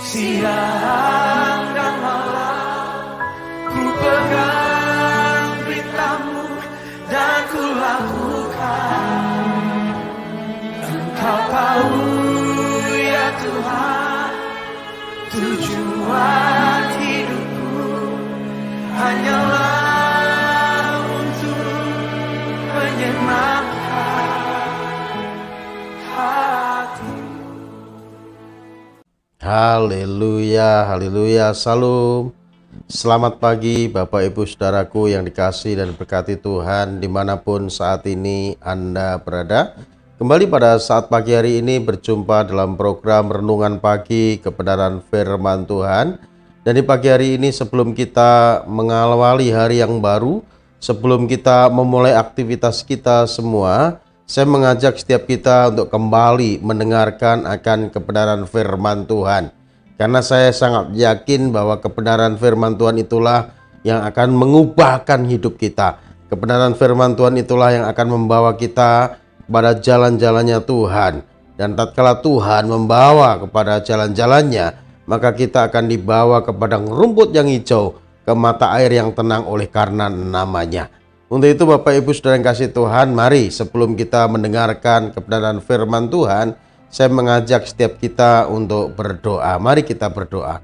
Siang dan malam ku pegang beritamu dan ku lakukan. Engkau tahu ya Tuhan, tujuan hidupku hanyalah untuk menyenangkan hati. Haleluya, haleluya, salam. Selamat pagi Bapak Ibu Saudaraku yang dikasihi dan diberkati Tuhan dimanapun saat ini Anda berada. Kembali pada saat pagi hari ini berjumpa dalam program Renungan Pagi Kebenaran Firman Tuhan. Dan di pagi hari ini sebelum kita mengawali hari yang baru, sebelum kita memulai aktivitas kita semua, saya mengajak setiap kita untuk kembali mendengarkan akan kebenaran firman Tuhan. Karena saya sangat yakin bahwa kebenaran firman Tuhan itulah yang akan mengubahkan hidup kita. Kebenaran firman Tuhan itulah yang akan membawa kita kepada jalan-jalannya Tuhan. Dan tatkala Tuhan membawa kepada jalan-jalannya, maka kita akan dibawa ke padang rumput yang hijau, ke mata air yang tenang oleh karena namanya. Untuk itu Bapak Ibu Saudara yang kasih Tuhan, mari sebelum kita mendengarkan kebenaran firman Tuhan, saya mengajak setiap kita untuk berdoa. Mari kita berdoa.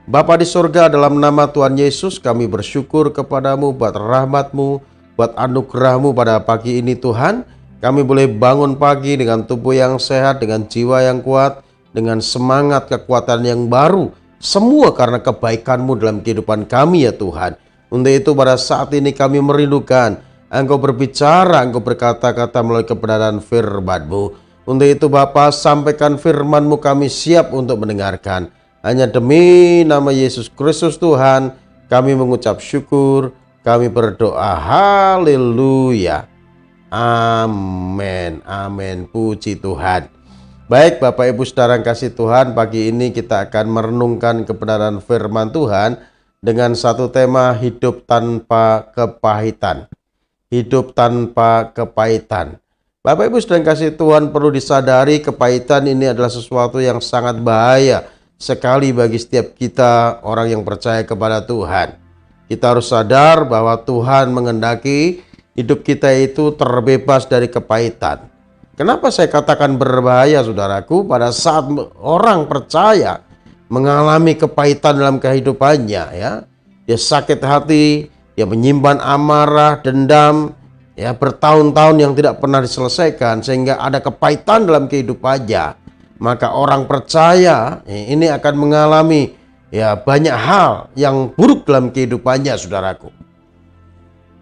Bapa di surga, dalam nama Tuhan Yesus kami bersyukur kepadamu buat rahmat-Mu, buat anugerah-Mu pada pagi ini Tuhan. Kami boleh bangun pagi dengan tubuh yang sehat, dengan jiwa yang kuat, dengan semangat kekuatan yang baru. Semua karena kebaikan-Mu dalam kehidupan kami ya Tuhan. Untuk itu pada saat ini kami merindukan Engkau berbicara, Engkau berkata-kata melalui kebenaran firman-Mu. Untuk itu Bapa, sampaikan firman-Mu, kami siap untuk mendengarkan. Hanya demi nama Yesus Kristus Tuhan kami mengucap syukur, kami berdoa. Haleluya. Amin. Amin. Puji Tuhan. Baik Bapak Ibu Saudara yang kasih Tuhan, pagi ini kita akan merenungkan kebenaran firman Tuhan dengan satu tema, hidup tanpa kepahitan. Hidup tanpa kepahitan. Bapak Ibu Saudara yang kasih Tuhan, perlu disadari kepahitan ini adalah sesuatu yang sangat bahaya sekali bagi setiap kita orang yang percaya kepada Tuhan. Kita harus sadar bahwa Tuhan menghendaki hidup kita itu terbebas dari kepahitan. Kenapa saya katakan berbahaya saudaraku? Pada saat orang percaya mengalami kepahitan dalam kehidupannya, ya, dia sakit hati, dia menyimpan amarah, dendam, ya, bertahun-tahun yang tidak pernah diselesaikan sehingga ada kepahitan dalam kehidupannya, maka orang percaya ini akan mengalami ya banyak hal yang buruk dalam kehidupannya saudaraku.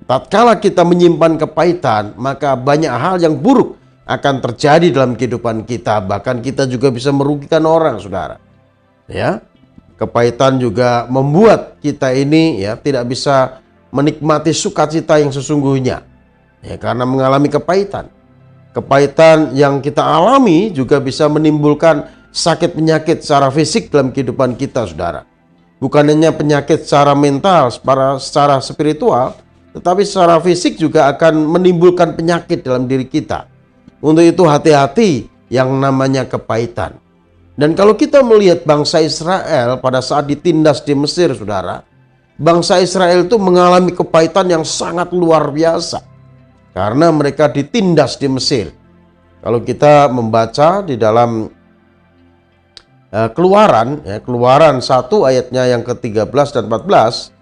Tatkala kita menyimpan kepahitan, maka banyak hal yang buruk akan terjadi dalam kehidupan kita, bahkan kita juga bisa merugikan orang saudara. Ya, kepahitan juga membuat kita ini ya tidak bisa menikmati sukacita yang sesungguhnya. Ya, karena mengalami kepahitan. Kepahitan yang kita alami juga bisa menimbulkan sakit penyakit secara fisik dalam kehidupan kita, saudara. Bukan hanya penyakit secara mental, secara spiritual, tetapi secara fisik juga akan menimbulkan penyakit dalam diri kita. Untuk itu hati-hati yang namanya kepahitan. Dan kalau kita melihat bangsa Israel pada saat ditindas di Mesir, saudara, bangsa Israel itu mengalami kepahitan yang sangat luar biasa karena mereka ditindas di Mesir. Kalau kita membaca di dalam Keluaran, ya, Keluaran 1 ayatnya yang ke-13 dan 14,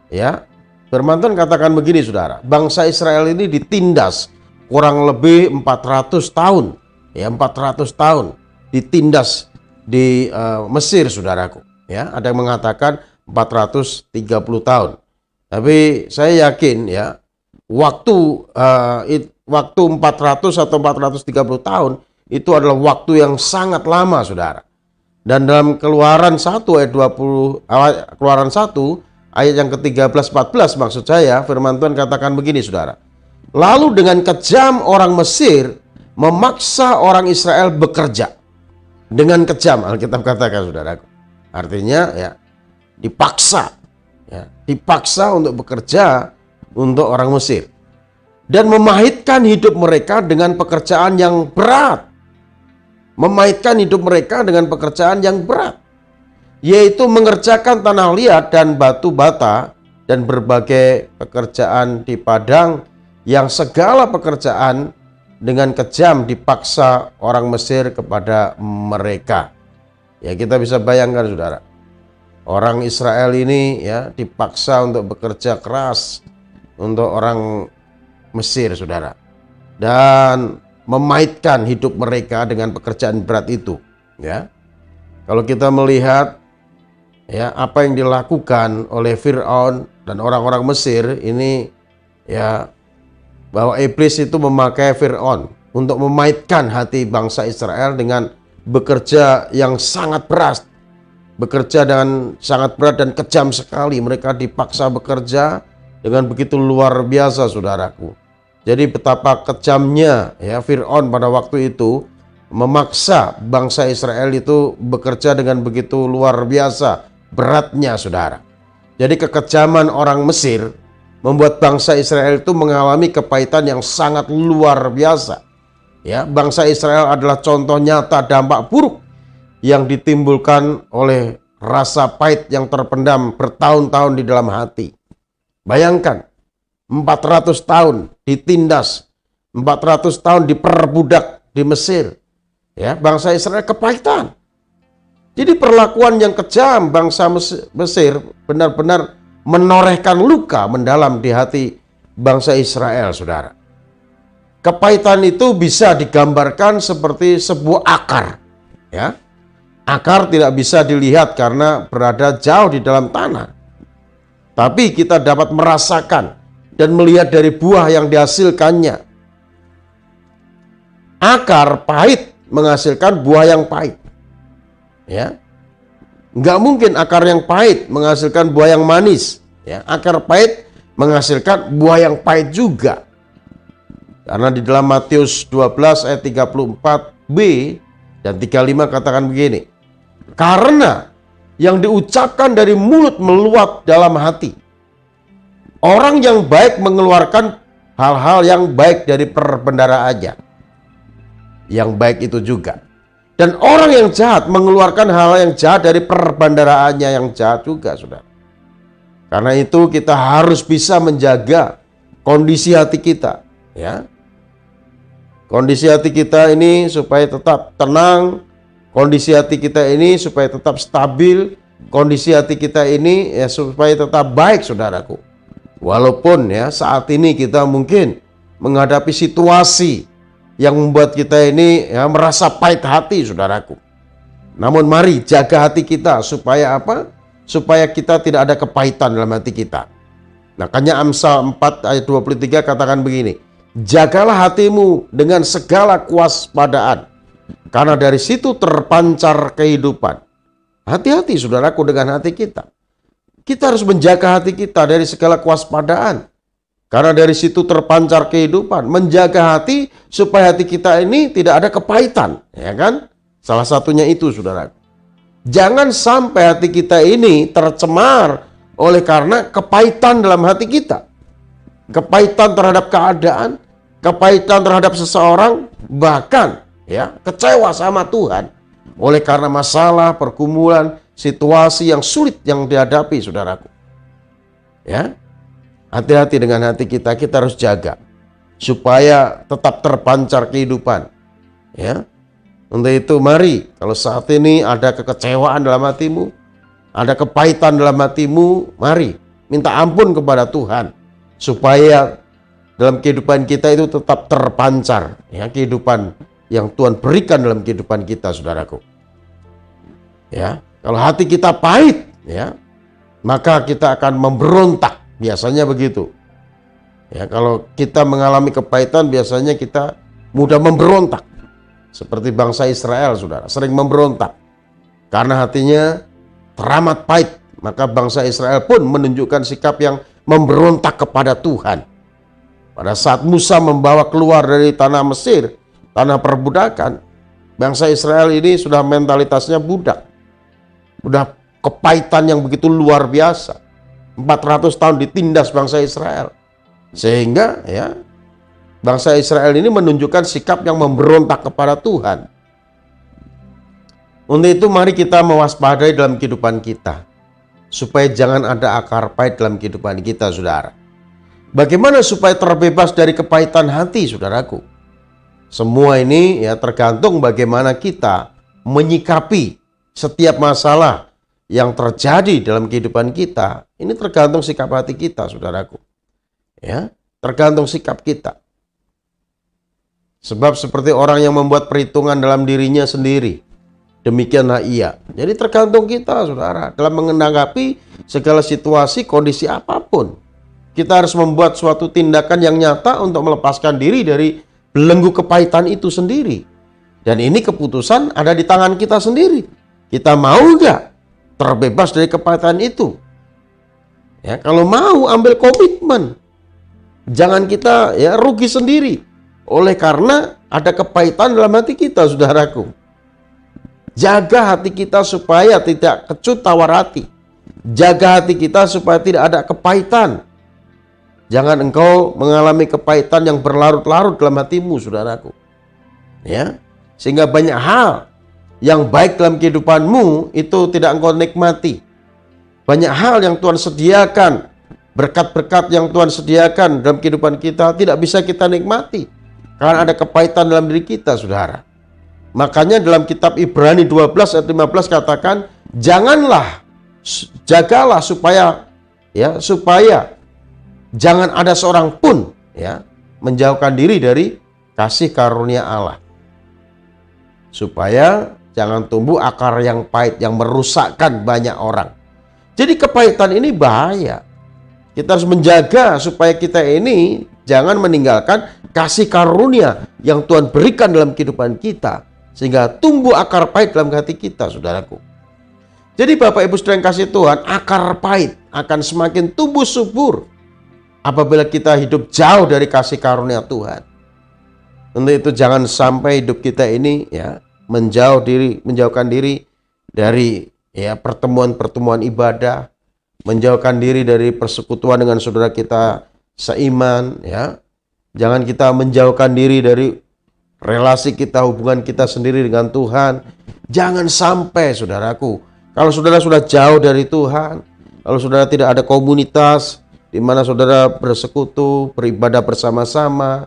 ya, firman Tuhan katakan begini, saudara, bangsa Israel ini ditindas kurang lebih 400 tahun, ya, 400 tahun ditindas di Mesir, saudaraku. Ya, ada yang mengatakan 430 tahun. Tapi saya yakin ya, waktu 400 atau 430 tahun itu adalah waktu yang sangat lama, saudara. Dan dalam Keluaran 1 ayat 20, Keluaran 1 ayat yang ke-13 14 maksud saya, firman Tuhan katakan begini, saudara. Lalu dengan kejam orang Mesir memaksa orang Israel bekerja. Dengan kejam, Alkitab katakan, saudaraku. Artinya ya dipaksa, ya, dipaksa untuk bekerja untuk orang Mesir dan memahitkan hidup mereka dengan pekerjaan yang berat. Memahitkan hidup mereka dengan pekerjaan yang berat. yaitu mengerjakan tanah liat dan batu bata dan berbagai pekerjaan di padang, yang segala pekerjaan dengan kejam dipaksa orang Mesir kepada mereka. Ya, kita bisa bayangkan saudara, orang Israel ini ya dipaksa untuk bekerja keras untuk orang Mesir saudara, dan memaitkan hidup mereka dengan pekerjaan berat itu. Ya, kalau kita melihat ya apa yang dilakukan oleh Fir'aun dan orang-orang Mesir ini, ya, bahwa iblis itu memakai Fir'aun untuk memaitkan hati bangsa Israel dengan bekerja yang sangat berat, bekerja dengan sangat berat dan kejam sekali. Mereka dipaksa bekerja dengan begitu luar biasa saudaraku. Jadi betapa kejamnya ya Fir'aun pada waktu itu memaksa bangsa Israel itu bekerja dengan begitu luar biasa beratnya saudara. Jadi kekejaman orang Mesir membuat bangsa Israel itu mengalami kepahitan yang sangat luar biasa. Ya, bangsa Israel adalah contoh nyata dampak buruk yang ditimbulkan oleh rasa pahit yang terpendam bertahun-tahun di dalam hati. Bayangkan, 400 tahun ditindas, 400 tahun diperbudak di Mesir. Ya, bangsa Israel kepahitan. Jadi perlakuan yang kejam bangsa Mesir benar-benar menorehkan luka mendalam di hati bangsa Israel, saudara. Kepahitan itu bisa digambarkan seperti sebuah akar. Ya, akar tidak bisa dilihat karena berada jauh di dalam tanah. Tapi kita dapat merasakan dan melihat dari buah yang dihasilkannya. Akar pahit menghasilkan buah yang pahit. Ya, nggak mungkin akar yang pahit menghasilkan buah yang manis. Ya, akar pahit menghasilkan buah yang pahit juga. Karena di dalam Matius 12 ayat 34b dan 35 katakan begini. Karena yang diucapkan dari mulut meluap dalam hati. Orang yang baik mengeluarkan hal-hal yang baik dari perbendaharaannya. Yang baik itu juga. Dan orang yang jahat mengeluarkan hal yang jahat dari perbendaharaannya yang jahat juga, saudara. Karena itu kita harus bisa menjaga kondisi hati kita, ya. Kondisi hati kita ini supaya tetap tenang, kondisi hati kita ini supaya tetap stabil, kondisi hati kita ini ya supaya tetap baik, saudaraku. Walaupun ya saat ini kita mungkin menghadapi situasi yang membuat kita ini ya merasa pahit hati, saudaraku. Namun mari jaga hati kita supaya apa? Supaya kita tidak ada kepahitan dalam hati kita. Makanya Amsal 4 ayat 23 katakan begini. Jagalah hatimu dengan segala kewaspadaan, karena dari situ terpancar kehidupan. Hati-hati saudaraku dengan hati kita. Kita harus menjaga hati kita dari segala kewaspadaan. Karena dari situ terpancar kehidupan. Menjaga hati supaya hati kita ini tidak ada kepahitan, ya kan? Salah satunya itu, saudara. Jangan sampai hati kita ini tercemar oleh karena kepahitan dalam hati kita. Kepahitan terhadap keadaan, kepahitan terhadap seseorang, bahkan ya kecewa sama Tuhan oleh karena masalah, pergumulan, situasi yang sulit yang dihadapi, saudaraku. Ya. Hati-hati dengan hati kita, kita harus jaga supaya tetap terpancar kehidupan. Ya, untuk itu mari kalau saat ini ada kekecewaan dalam hatimu, ada kepahitan dalam hatimu, mari minta ampun kepada Tuhan supaya dalam kehidupan kita itu tetap terpancar ya kehidupan yang Tuhan berikan dalam kehidupan kita, saudaraku. Ya, kalau hati kita pahit, ya, maka kita akan memberontak. Biasanya begitu. Ya, kalau kita mengalami kepahitan biasanya kita mudah memberontak. Seperti bangsa Israel, saudara, sering memberontak. Karena hatinya teramat pahit, maka bangsa Israel pun menunjukkan sikap yang memberontak kepada Tuhan. Pada saat Musa membawa keluar dari tanah Mesir, tanah perbudakan, bangsa Israel ini sudah mentalitasnya budak. Udah kepahitan yang begitu luar biasa. 400 tahun ditindas bangsa Israel. Sehingga ya bangsa Israel ini menunjukkan sikap yang memberontak kepada Tuhan. Untuk itu mari kita mewaspadai dalam kehidupan kita, supaya jangan ada akar pahit dalam kehidupan kita, saudara. Bagaimana supaya terbebas dari kepahitan hati, saudaraku? Semua ini ya tergantung bagaimana kita menyikapi setiap masalah yang terjadi dalam kehidupan kita. Ini tergantung sikap hati kita, saudaraku. Ya, tergantung sikap kita. Sebab seperti orang yang membuat perhitungan dalam dirinya sendiri, demikianlah ia. Jadi tergantung kita, saudara, dalam menanggapi segala situasi, kondisi apapun. Kita harus membuat suatu tindakan yang nyata untuk melepaskan diri dari belenggu kepahitan itu sendiri. Dan ini keputusan ada di tangan kita sendiri. Kita mau nggak terbebas dari kepahitan itu? Ya, kalau mau, ambil komitmen. Jangan kita ya rugi sendiri oleh karena ada kepahitan dalam hati kita, saudaraku. Jaga hati kita supaya tidak kecut tawar hati. Jaga hati kita supaya tidak ada kepahitan. Jangan engkau mengalami kepahitan yang berlarut-larut dalam hatimu, saudaraku. Ya, sehingga banyak hal yang baik dalam kehidupanmu itu tidak engkau nikmati. Banyak hal yang Tuhan sediakan, berkat-berkat yang Tuhan sediakan dalam kehidupan kita tidak bisa kita nikmati karena ada kepahitan dalam diri kita, saudara. Makanya dalam kitab Ibrani 12 ayat 15 katakan, jagalah supaya jangan ada seorang pun ya menjauhkan diri dari kasih karunia Allah. Supaya jangan tumbuh akar yang pahit yang merusakkan banyak orang. Jadi kepahitan ini bahaya. Kita harus menjaga supaya kita ini jangan meninggalkan kasih karunia yang Tuhan berikan dalam kehidupan kita. Sehingga tumbuh akar pahit dalam hati kita, saudaraku. Jadi Bapak Ibu Saudara yang kasih Tuhan, akar pahit akan semakin tumbuh subur apabila kita hidup jauh dari kasih karunia Tuhan. Untuk itu jangan sampai hidup kita ini ya menjauhkan diri dari ya pertemuan-pertemuan ibadah, menjauhkan diri dari persekutuan dengan saudara kita seiman, ya. Jangan kita menjauhkan diri dari relasi kita, hubungan kita sendiri dengan Tuhan. Jangan sampai, saudaraku, kalau saudara sudah jauh dari Tuhan, kalau saudara tidak ada komunitas di mana saudara bersekutu, beribadah bersama-sama,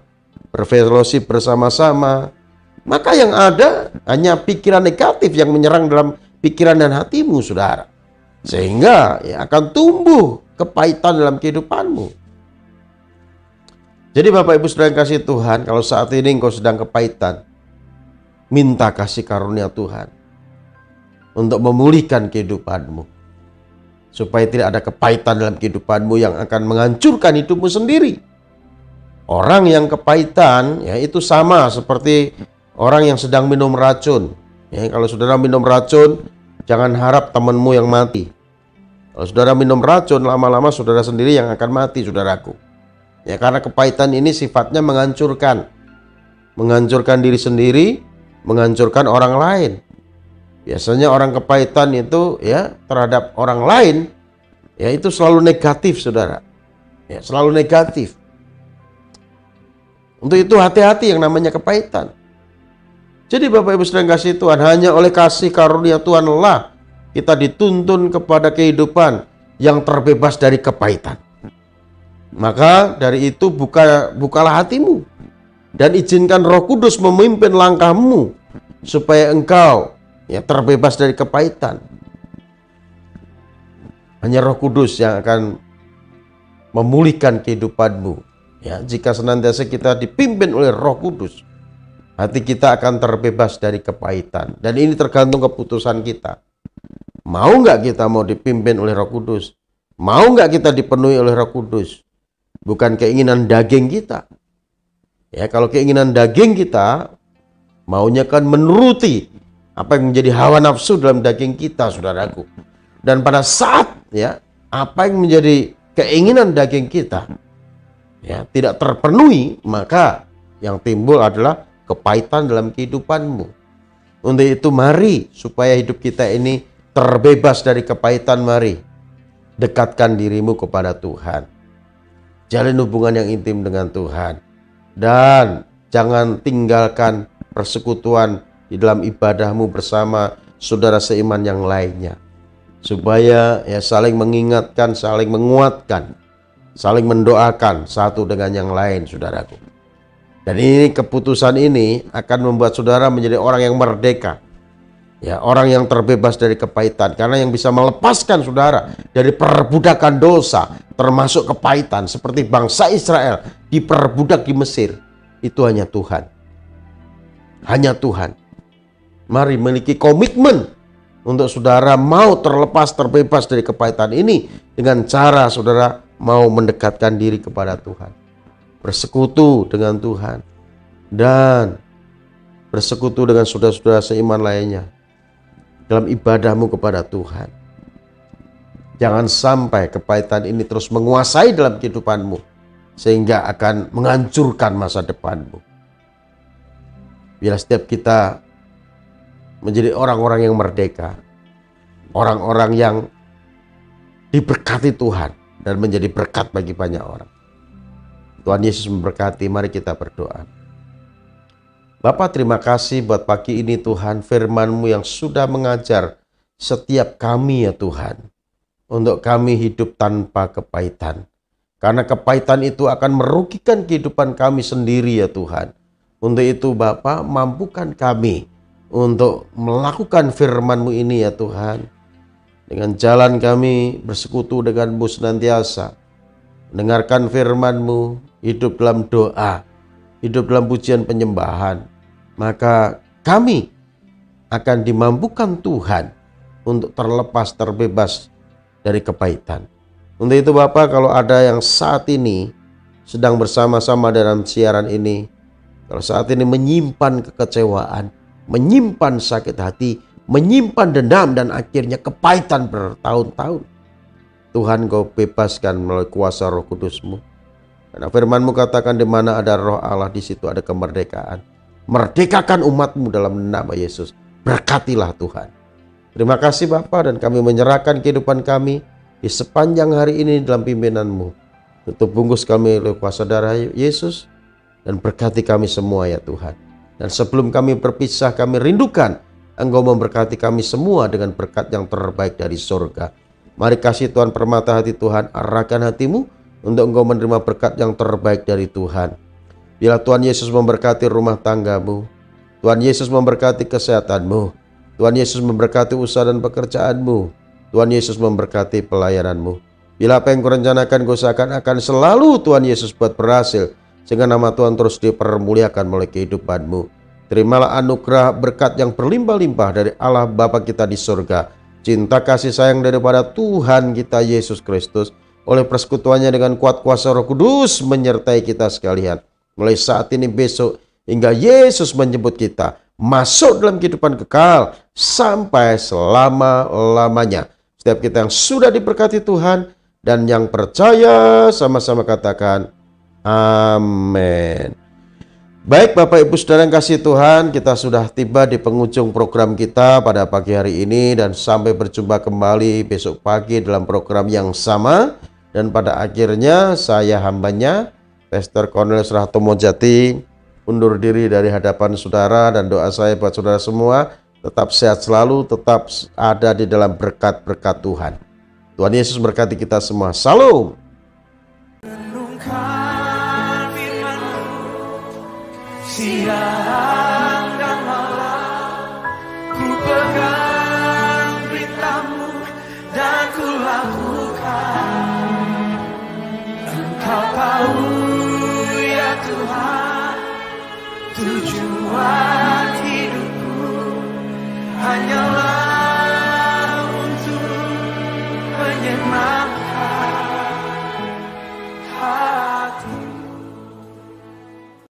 berfellowship bersama-sama, maka yang ada hanya pikiran negatif yang menyerang dalam pikiran dan hatimu, saudara. Sehingga ya akan tumbuh kepahitan dalam kehidupanmu. Jadi Bapak Ibu Saudara yang kasih Tuhan, kalau saat ini engkau sedang kepahitan, minta kasih karunia Tuhan untuk memulihkan kehidupanmu. Supaya tidak ada kepahitan dalam kehidupanmu yang akan menghancurkan hidupmu sendiri. Orang yang kepahitan ya itu sama seperti orang yang sedang minum racun. Ya, kalau saudara minum racun, jangan harap temanmu yang mati. Kalau saudara minum racun, lama-lama saudara sendiri yang akan mati, saudaraku. Ya, karena kepahitan ini sifatnya menghancurkan diri sendiri, menghancurkan orang lain. Biasanya orang kepahitan itu ya terhadap orang lain ya itu selalu negatif, saudara. Ya, selalu negatif. Untuk itu hati-hati yang namanya kepahitan. Jadi Bapak Ibu Saudara yang kasih Tuhan, hanya oleh kasih karunia Tuhanlah kita dituntun kepada kehidupan yang terbebas dari kepahitan. Maka dari itu bukalah hatimu dan izinkan Roh Kudus memimpin langkahmu supaya engkau ya terbebas dari kepahitan. Hanya Roh Kudus yang akan memulihkan kehidupanmu. Ya, jika senantiasa kita dipimpin oleh Roh Kudus, hati kita akan terbebas dari kepahitan. Dan ini tergantung keputusan kita. Mau nggak kita mau dipimpin oleh Roh Kudus? Mau nggak kita dipenuhi oleh Roh Kudus? Bukan keinginan daging kita. Ya, kalau keinginan daging kita maunya kan menuruti apa yang menjadi hawa nafsu dalam daging kita, saudaraku. Dan pada saat ya apa yang menjadi keinginan daging kita ya tidak terpenuhi, maka yang timbul adalah kepahitan dalam kehidupanmu. Untuk itu mari supaya hidup kita ini terbebas dari kepahitan, mari dekatkan dirimu kepada Tuhan. Jalin hubungan yang intim dengan Tuhan. Dan jangan tinggalkan persekutuan di dalam ibadahmu bersama saudara seiman yang lainnya, supaya ya saling mengingatkan, saling menguatkan, saling mendoakan satu dengan yang lain, saudaraku. Dan ini keputusan ini akan membuat saudara menjadi orang yang merdeka, ya, orang yang terbebas dari kepahitan. Karena yang bisa melepaskan saudara dari perbudakan dosa, termasuk kepahitan, seperti bangsa Israel diperbudak di Mesir, itu hanya Tuhan. Hanya Tuhan. Mari miliki komitmen untuk saudara mau terlepas, terbebas dari kepahitan ini dengan cara saudara mau mendekatkan diri kepada Tuhan, bersekutu dengan Tuhan, dan bersekutu dengan saudara-saudara seiman lainnya dalam ibadahmu kepada Tuhan. Jangan sampai kepahitan ini terus menguasai dalam kehidupanmu sehingga akan menghancurkan masa depanmu. Bila setiap kita menjadi orang-orang yang merdeka, orang-orang yang diberkati Tuhan dan menjadi berkat bagi banyak orang. Tuhan Yesus memberkati. Mari kita berdoa. Bapa, terima kasih buat pagi ini Tuhan, firman-Mu yang sudah mengajar setiap kami ya Tuhan, untuk kami hidup tanpa kepahitan. Karena kepahitan itu akan merugikan kehidupan kami sendiri ya Tuhan. Untuk itu Bapa, mampukan kami untuk melakukan firman-Mu ini ya Tuhan. Dengan jalan kami bersekutu dengan-Mu senantiasa, mendengarkan firman-Mu, hidup dalam doa, hidup dalam pujian penyembahan, maka kami akan dimampukan Tuhan untuk terlepas, terbebas dari kepahitan. Untuk itu Bapak, kalau ada yang saat ini sedang bersama-sama dalam siaran ini, kalau saat ini menyimpan kekecewaan, menyimpan sakit hati, menyimpan dendam, dan akhirnya kepahitan bertahun-tahun, Tuhan Kau bebaskan melalui kuasa Roh Kudus-Mu. Karena firman-Mu katakan, di mana ada Roh Allah, di situ ada kemerdekaan. Merdekakan umat-Mu dalam nama Yesus. Berkatilah Tuhan. Terima kasih Bapa, dan kami menyerahkan kehidupan kami di sepanjang hari ini dalam pimpinan-Mu. Tutup bungkus kami oleh kuasa darah Yesus, dan berkati kami semua ya Tuhan. Dan sebelum kami berpisah, kami rindukan Engkau memberkati kami semua dengan berkat yang terbaik dari surga. Mari kasih Tuhan permata hati Tuhan, arahkan hatimu untuk engkau menerima berkat yang terbaik dari Tuhan. Bila Tuhan Yesus memberkati rumah tanggamu, Tuhan Yesus memberkati kesehatanmu, Tuhan Yesus memberkati usaha dan pekerjaanmu, Tuhan Yesus memberkati pelayananmu. Bila apa yang kau rencanakan, kau seakan-akan selalu Tuhan Yesus buat berhasil, sehingga nama Tuhan terus dipermuliakan melalui kehidupanmu. Terimalah anugerah berkat yang berlimpah-limpah dari Allah Bapa kita di surga, cinta kasih sayang daripada Tuhan kita Yesus Kristus, oleh persekutuannya dengan kuat kuasa Roh Kudus menyertai kita sekalian, mulai saat ini, besok, hingga Yesus menjemput kita masuk dalam kehidupan kekal sampai selama-lamanya. Setiap kita yang sudah diberkati Tuhan dan yang percaya, sama-sama katakan amin. Baik Bapak Ibu Saudara yang kasih Tuhan, kita sudah tiba di penghujung program kita pada pagi hari ini, dan sampai berjumpa kembali besok pagi dalam program yang sama. Dan pada akhirnya saya hambanya, Pastor Cornelius Rahtomo Jati, undur diri dari hadapan saudara, dan doa saya buat saudara semua tetap sehat selalu, tetap ada di dalam berkat-berkat Tuhan. Tuhan Yesus berkati kita semua. Salam. Siang dan malam ku pegang berita-Mu dan ku lakukan. Engkau tahu ya Tuhan, tujuan hidupku hanyalah